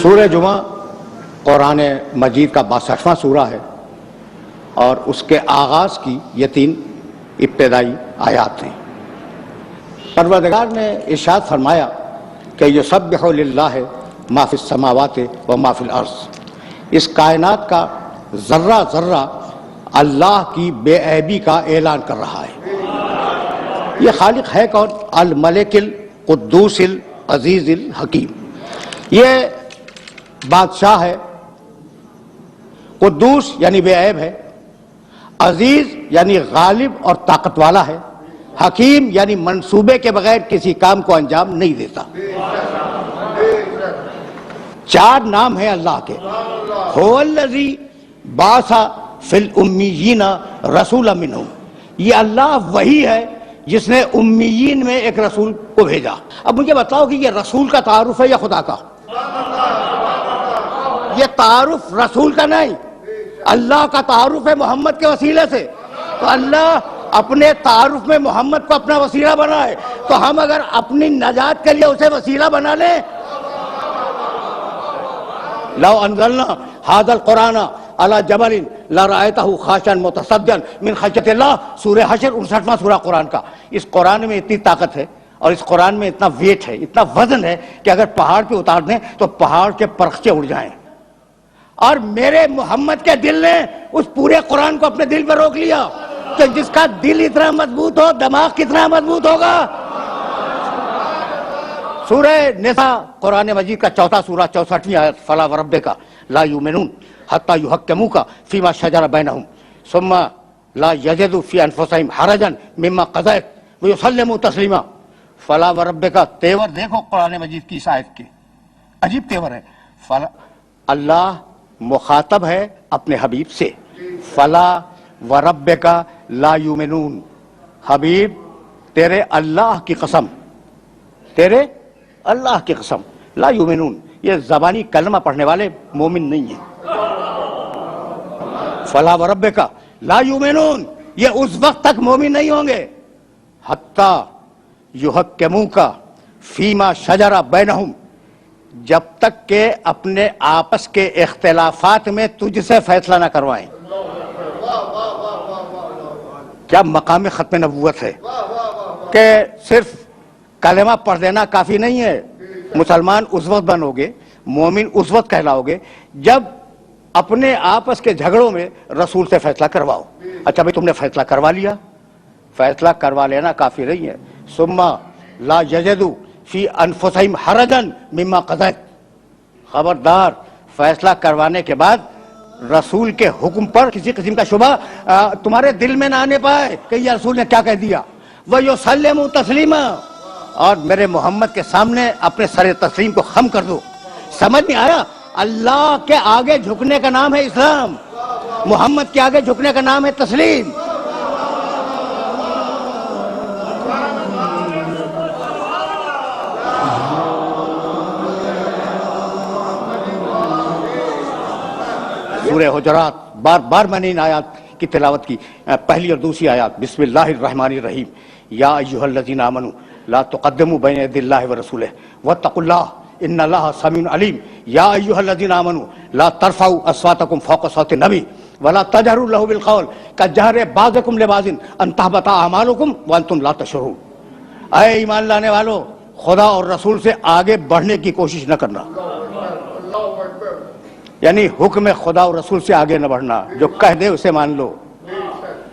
سورہ جمعہ قرآن مجید کا 62واں سورہ ہے اور اس کے آغاز کی یہ 3 ابتدائی آیات ہیں۔ پروردگار نے ارشاد فرمایا کہ یسبح للہ ما فی السماوات و ما فی الارض، اس کائنات کا ذرہ ذرہ اللہ کی بے عیبی کا اعلان کر رہا ہے۔ یہ خالق ہے کون؟ الملک القدوس العزیز الحکیم، یہ بادشاہ ہے، قدوس یعنی بے عیب ہے، عزیز یعنی غالب اور طاقت والا ہے، حکیم یعنی منصوبے کے بغیر کسی کام کو انجام نہیں دیتا۔ 4 نام ہیں اللہ کے۔ هو الذی بعث فی الامیین رسولا منہم، یہ اللہ وہی ہے جس نے امیین میں ایک رسول کو بھیجا۔ اب مجھے بتاؤ کہ یہ رسول کا تعارف ہے یا خدا کا؟ یہ تعارف رسول کا نہیں، اللہ کا تعارف ہے محمد کے وسیلے سے۔ تو اللہ اپنے تعارف میں محمد کو اپنا وسیلہ بنائے، تو ہم اگر اپنی نجات کے لیے اسے وسیلہ بنا لیں، لو انزلنا ھذا القرآن علی جبل لرأیتہ خاشعا متصدعا من خشیۃ اللہ، سورہ حشر 59واں سورہ قرآن کا۔ اس قرآن میں اتنی طاقت ہے اور اس قرآن میں اتنا ویٹ ہے، اتنا وزن ہے کہ اگر پہاڑ پہ اتار دیں تو پہاڑ کے پرخچے اڑ جائیں۔ اور میرے محمد کے دل نے اس پورے قرآن کو اپنے دل پہ روک لیا کہ جس کا دل اتنا مضبوط ہو، دماغ کتنا مضبوط ہوگا۔ سورہ نساء قرآن مجید کا 4واں سورہ 64ویں آیت، فلا وربک لا یؤمنون حتی یحکموک فیما شجر بینہم ثم لا یجدوا فی انفسہم حرجا مما قضیت ویسلموا تسلیما۔ فلا وربک، تیور دیکھو قرآن مجید کی اس آیت کے، عجیب تیور ہے۔ اللہ مخاطب ہے اپنے حبیب سے، فلا وربک لا یؤمنون، حبیب تیرے اللہ کی قسم، تیرے اللہ کی قسم، لا یؤمنون، یہ زبانی کلمہ پڑھنے والے مومن نہیں ہیں۔ فلا وربک لا یؤمنون، یہ اس وقت تک مومن نہیں ہوں گے حتی یحکموک فیما شجر بینہم، جب تک کہ اپنے آپس کے اختلافات میں تجھ سے فیصلہ نہ کروائیں۔ کیا مقام ختم نبوت ہے کہ صرف کلمہ پڑھ دینا کافی نہیں ہے۔ مسلمان اس وقت بنو گے، مومن اس وقت کہلاؤ گے جب اپنے آپس کے جھگڑوں میں رسول سے فیصلہ کرواؤ۔ اچھا بھئی تم نے فیصلہ کروا لیا، فیصلہ کروا لینا کافی نہیں ہے۔ ثم لا یجدوا فی انفسہم حرجا مما قضیت، خبردار فیصلہ کروانے کے بعد رسول کے حکم پر کسی قسم کا شبہ تمہارے دل میں نہ آنے پائے کہ یہ رسول نے کیا کہہ دیا۔ وَيُسَلِّمُوا تَسْلِيمًا، اور میرے محمد کے سامنے اپنے سر تسلیم کو خم کر دو۔ سمجھ نہیں آیا؟ اللہ کے آگے جھکنے کا نام ہے اسلام، محمد کے آگے جھکنے کا نام ہے تسلیم۔ سورہ حجرات، بار بار میں نے ان آیات کی تلاوت کی، پہلی اور دوسری آیات۔ بسم اللہ الرحمن الرحیم، یا ایھا الذین آمنوا لا تقدموا بین یدی اللہ ورسولہ واتقوا اللہ ان اللہ سمیع علیم۔ یا ایھا الذین آمنوا لا ترفعوا اصواتکم فوق صوت النبی ولا تجہروا لہ بالقول کجہر بعضکم لبعض ان تحبط اعمالکم وانتم لا تشعرون۔ اے ایمان لانے والو، خدا اور رسول سے آگے بڑھنے کی کوشش نہ کرنا، یعنی حکم خدا اور رسول سے آگے نہ بڑھنا، جو کہہ دے اسے مان لو،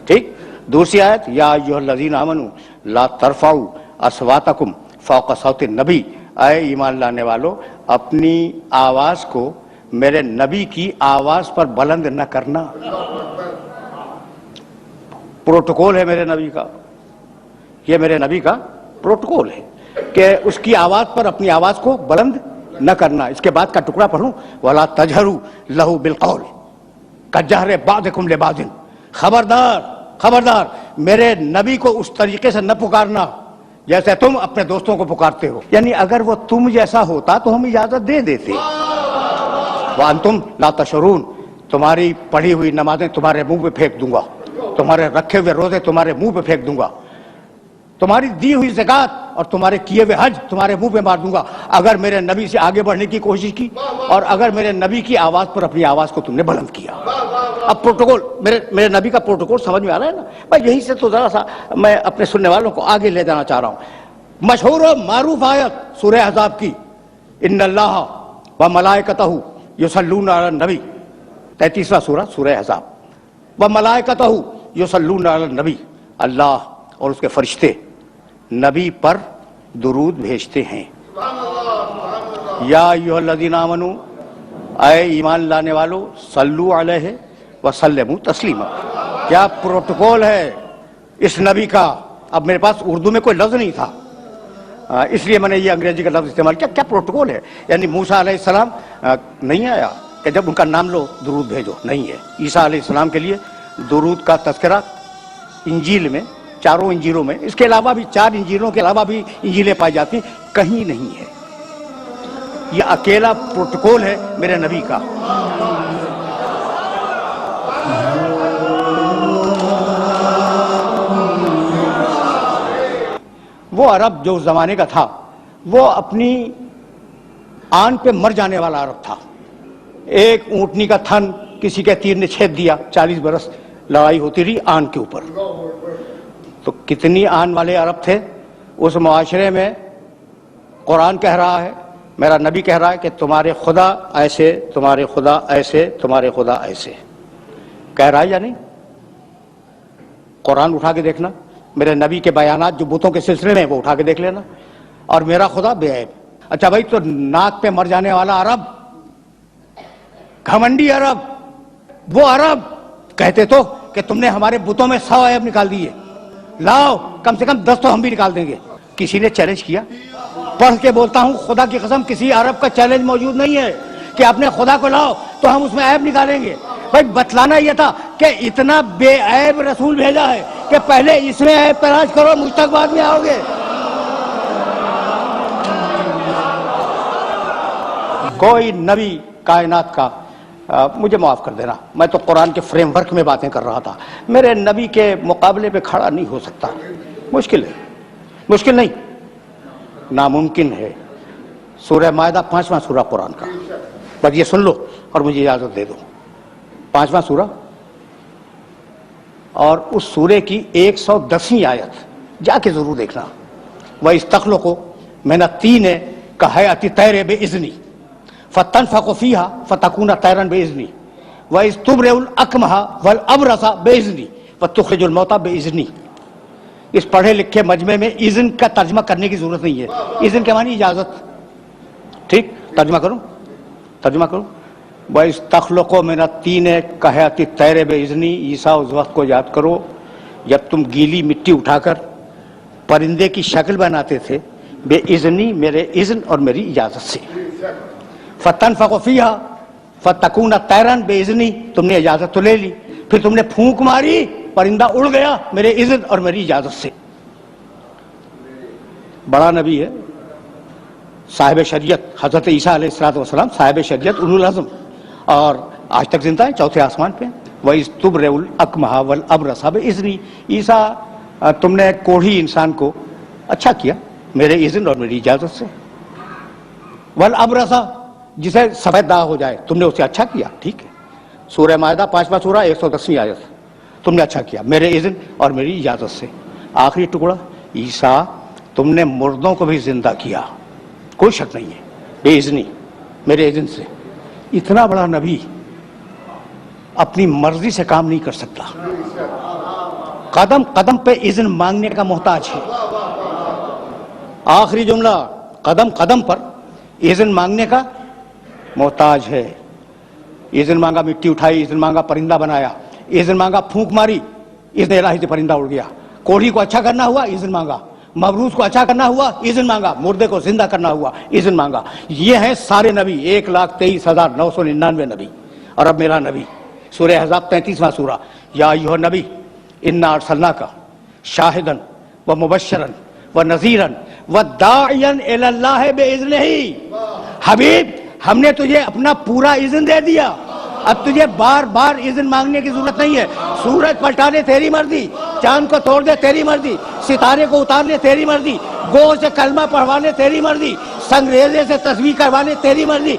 ٹھیک۔ دوسری آیت، یا ایھا الذین آمنوا لا ترفعوا اصواتکم فوق صوت النبی، اے ایمان لانے والو اپنی آواز کو میرے نبی کی آواز پر بلند نہ کرنا۔ پروٹوکول ہے میرے نبی کا، یہ میرے نبی کا پروٹوکول ہے کہ اس کی آواز پر اپنی آواز کو بلند نہ کرنا۔ اس کے بعد کا ٹکڑا پڑھوں، وَلَا تَجْهَرُوا لَهُ بِالْقَوْلِ كَجَهْرِ بَعْضِكُمْ لِبَعْضٍ، خبردار خبردار میرے نبی کو اس طریقے سے نہ پکارنا جیسے تم اپنے دوستوں کو پکارتے ہو، یعنی اگر وہ تم جیسا ہوتا تو ہم اجازت دے دیتے۔ وَأَنْتُمْ لَا تَشْعُرُونَ، تمہاری پڑھی ہوئی نمازیں تمہارے منہ پہ پھینک دوں گا، تمہارے رکھے ہوئے روزے تمہارے منہ پہ پھینک دوں گا۔ تمہاری دی ہوئی زکات اور تمہارے کیے ہوئے حج تمہارے منہ پہ مار دوں گا اگر میرے نبی سے آگے بڑھنے کی کوشش کی اور اگر میرے نبی کی آواز پر اپنی آواز کو تم نے بلند کیا۔ اب پروٹوکول میرے نبی کا پروٹوکول سمجھ میں آ رہا ہے نا بھائی؟ یہی سے تو ذرا سا میں اپنے سننے والوں کو آگے لے جانا چاہ رہا ہوں۔ مشہور و معروف آیت سورہ احزاب کی، ان اللہ و ملائکتہ یصلون علی النبی، 33واں سورہ، سورہ احزاب۔ و ملائکتہ یصلون علی النبی، اللہ اور اس کے فرشتے نبی پر درود بھیجتے ہیں۔ یا ایھا الذین آمنوا، اے ایمان لانے والو، صلو علیہ وسلموا تسلیما۔ کیا پروٹوکول ہے اس نبی کا؟ اب میرے پاس اردو میں کوئی لفظ نہیں تھا، اس لیے میں نے یہ انگریزی کا لفظ استعمال کیا۔ کیا پروٹوکول ہے؟ یعنی موسیٰ علیہ السلام نہیں آیا کہ جب ان کا نام لو درود بھیجو؟ نہیں ہے۔ عیسیٰ علیہ السلام کے لیے درود کا تذکرہ انجیل میں، چاروں انجیلوں میں، اس کے علاوہ بھی 4 انجیلوں کے علاوہ بھی انجیلیں پائی جاتی ہیں، کہیں نہیں ہے۔ یہ اکیلا پروٹوکول ہے میرے نبی کا۔ وہ عرب جو اس زمانے کا تھا وہ اپنی آن پہ مر جانے والا عرب تھا۔ ایک اونٹنی کا تھن کسی کے تیر نے چھید دیا، 40 برس لڑائی ہوتی رہی آن کے اوپر۔ تو کتنی آن والے عرب تھے اس معاشرے میں۔ قرآن کہہ رہا ہے، میرا نبی کہہ رہا ہے کہ تمہارے خدا ایسے، تمہارے خدا ایسے، تمہارے خدا ایسے۔ کہہ رہا ہے یا نہیں؟ قرآن اٹھا کے دیکھنا، میرے نبی کے بیانات جو بتوں کے سلسلے میں وہ اٹھا کے دیکھ لینا، اور میرا خدا بے عیب۔ اچھا بھائی، تو ناک پہ مر جانے والا عرب، گھمنڈی عرب، وہ عرب کہتے تو کہ تم نے ہمارے بتوں میں 100 عیب نکال دیے، لاؤ کم سے کم 10 تو ہم بھی نکال دیں گے۔ کسی نے چیلنج کیا؟ پڑھ کے بولتا ہوں خدا کی قسم، کسی عرب کا چیلنج موجود نہیں ہے کہ اپنے خدا کو لاؤ تو ہم اس میں عیب نکالیں گے۔ بھائی بتلانا یہ تھا کہ اتنا بے عیب رسول بھیجا ہے کہ پہلے اس میں عیب تلاش کرو، مجھ تک بعد میں آؤ گے۔ کوئی نبی کائنات کا، مجھے معاف کر دینا، میں تو قرآن کے فریم ورک میں باتیں کر رہا تھا، میرے نبی کے مقابلے پہ کھڑا نہیں ہو سکتا۔ مشکل ہے، مشکل نہیں، ناممکن ہے۔ سورہ مائدہ 5واں سورہ قرآن کا، بس یہ سن لو اور مجھے اجازت دے دو۔ 5واں سورہ، اور اس سورے کی 110ویں آیت جا کے ضرور دیکھنا۔ وَإِسْتَخْلُقُ مِنَ الطِّينِ كَهَيْئَةِ الطَّيْرِ بِإِذْنِي فَتَنْفَخُ فِيهَا فَتَكُونُ طَيْرًا بِإِذْنِي وَإِذْ تُبْرِئُ الْأَكْمَحَ وَالْأَبْرَصَ بِإِذْنِي وَتُخْرِجُ الْمَوْتَى بِإِذْنِي۔ اس پڑھے لکھے مجمع میں اذن کا ترجمہ کرنے کی ضرورت نہیں ہے۔ اذن کے معنی اجازت، ٹھیک؟ ترجمہ کروں؟ وَإِسْتَخْلُقُ مِنَ الطِّينِ كَهَيْئَةِ الطَّيْرِ بِإِذْنِي۔ عیسیٰ اس وقت کو یاد کرو جب تم گیلی مٹی اٹھا کر پرندے کی شکل بناتے تھے، بے اذنی، میرے اذن اور میری اجازت سے۔ فَتَنْفَخُ فِيهَا فَتَكُونَ طَيْرًا بِإِذْنِي، تم نے اجازت تو لے لی، پھر تم نے پھونک ماری، پرندہ اڑ گیا میرے اذن اور میری اجازت سے۔ بڑا نبی ہے، صاحب شریعت، حضرت عیسیٰ علیہ السلام صاحب شریعت، اولو العزم، اور آج تک زندہ ہیں، چوتھے آسمان پہ۔ وَإِذْ تُبْرِئُ الْأَكْمَحَ وَالْأَبْرَصَ بِإِذْنِي۔ عیسیٰ تم نے کوڑھی انسان کو اچھا کیا میرے اذن اور میری اجازت سے۔ وَالْأَبْرَصَ، جسے سفید داغ ہو جائے، تم نے اسے اچھا کیا، ٹھیک ہے۔ سورہ مائدہ 5واں سورہ 110ویں آیت، تم نے اچھا کیا میرے اذن اور میری اجازت سے۔ آخری ٹکڑا، عیسیٰ تم نے مردوں کو بھی زندہ کیا، کوئی شک نہیں ہے، بے اذنی، میرے اذن سے۔ اتنا بڑا نبی اپنی مرضی سے کام نہیں کر سکتا، قدم قدم پہ اذن مانگنے کا محتاج ہے۔ آخری جملہ، قدم قدم پر اذن مانگنے کا محتاج ہے۔ اذن مانگا مٹی اٹھائی، اذن مانگا پرندہ بنایا، اذن مانگا پھونک ماری، اذن الہی سے پرندہ اڑ گیا۔ کوڑھی کو اچھا کرنا ہوا، اذن مانگا۔ مبروس کو اچھا کرنا ہوا، اذن مانگا۔ مردے کو زندہ کرنا ہوا، اذن مانگا۔ یہ ہیں سارے نبی، 1,23,999 نبی۔ اور اب میرا نبی، سورہ احزاب 33واں سورہ، یا ایھا النبی انا ارسلناک شاہدا ومبشرا ونذیرا وداعیا الی اللہ باذنہ۔ حبیب، ہم نے تجھے اپنا پورا اذن دے دیا، اب تجھے بار بار اذن مانگنے کی ضرورت نہیں ہے۔ سورج پلٹا دے تیری مرضی، چاند کو توڑ دے تیری مرضی، ستارے کو اتار لے تیری مرضی، گو سے کلمہ پڑھوانے تیری مرضی، سنگریزے سے تسبیح کروانے تیری مرضی،